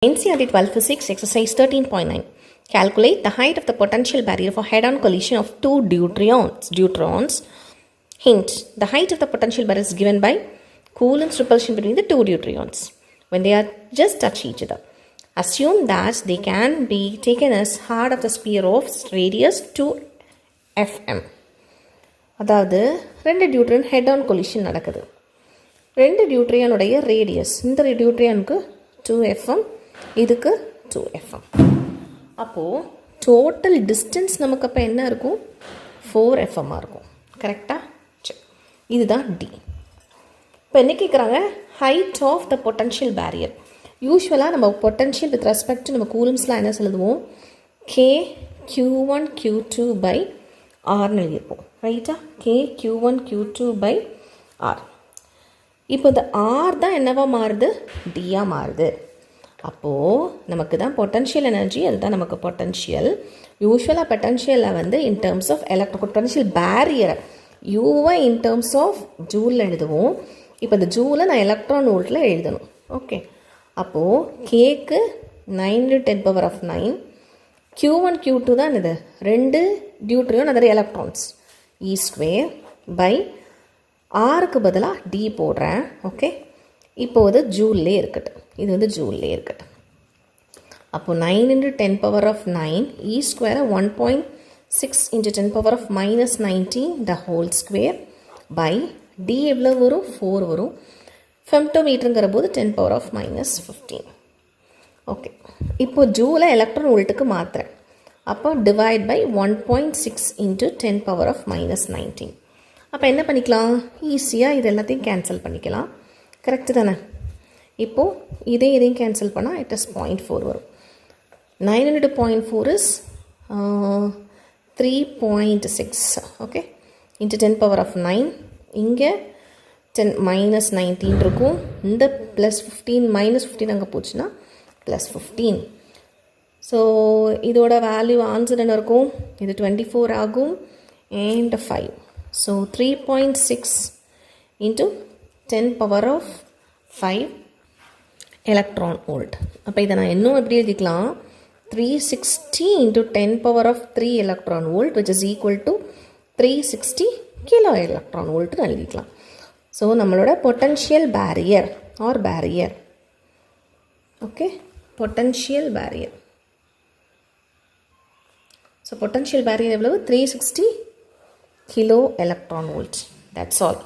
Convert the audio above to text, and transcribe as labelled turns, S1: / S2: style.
S1: NCERT 12 Physics Exercise 13.9. Calculate the height of the potential barrier for head-on collision of two deuterons. Hint: the height of the potential barrier is given by Coulomb's repulsion between the two deuterons when they are just touch each other. Assume that they can be taken as heart of the sphere of radius 2 fm. அதாவது ரெண்டு டியூட்ரியன் head on collision நடக்குது. ரெண்டு டியூட்ரியனுடைய radius, இந்த டியூட்ரியனுக்கு 2fm, இதுக்கு 2fm. அப்போது total distance நமக்கு அப்போ என்ன இருக்கும்? 4fm இருக்கும். கரெக்டாக? சரி, இதுதான் டி. இப்போ என்ன கேட்குறாங்க? Height of the potential barrier. யூஸ்வலாக நம்ம பொட்டன்ஷியல் வித் ரெஸ்பெக்ட் நம்ம கூலம்ஸ்லாம் என்ன சொல்லுவோம்? கே q1 q2 பை ஆர்னு எழுதியிருப்போம். ரைட்டா? K q1 q2 by r. இப்போ இந்த ஆர் தான் என்னவா மாறுது? டியாக மாறுது. அப்போது நமக்கு தான் பொட்டன்ஷியல் எனர்ஜி, அதுதான் நமக்கு பொட்டன்ஷியல். யூஸ்வலாக பொட்டன்ஷியலில் வந்து இன் டேர்ம்ஸ் ஆஃப் பொட்டன்ஷியல் பேரியரை யூவை இன் டேர்ம்ஸ் ஆஃப் ஜூலில் எழுதுவோம். இப்போ இந்த ஜூலை நான் எலக்ட்ரான் வோல்ட்டில் எழுதணும். ஓகே, அப்போது கேக்கு 9×10⁹, q1 q2 தான் இது ரெண்டு டியூட்ரியான், அதில் எலக்ட்ரான்ஸ், E² பை ஆருக்கு பதிலாக டி போடுறேன். ஓகே, இப்போது ஜூல்லே இருக்கட்டும், இது வந்து ஜூல்லே இருக்கட்டும். அப்போது 9×10⁹, E² 1.6 × 10⁻⁻19 the whole square by d எவ்வளோ வரும்? 4 வரும். ஃபெம்டோமீட்டருங்கிற போது 10⁻⁻15. ஓகே, இப்போது ஜூலை எலக்ட்ரான் வோல்ட்டுக்கு மாற்றுறேன். அப்போ டிவைட் பை 1.6 × 10⁻⁻19. அப்போ என்ன பண்ணிக்கலாம்? ஈஸியாக இது எல்லாத்தையும் கேன்சல் பண்ணிக்கலாம். கரெக்டு தானே? இப்போது இதையும் கேன்சல் பண்ணால் இட் இஸ் 0.4 வரும். 9 × 0.4 இஸ் 3.6. ஓகே, × 10⁻9. இங்கே 10⁻19 இருக்கும். இந்த +15 -15 அங்கே போச்சுன்னா +15. ஸோ இதோட வேல்யூ ஆன்சர் என்ன இருக்கும்? இது 24 ஆகும் and 5. So 3.6 × 10⁻5 electron volt. அப்போ இதை நான் இன்னும் எப்படி எழுதிக்கலாம்? 360 × 10⁻3 electron volt which is equal to 360 kilo electron volt எழுதிக்கலாம். ஸோ நம்மளோட potential barrier or barrier, okay, potential barrier. So potential barrier எவ்வளவு? 360 kilo electron volt. That's all.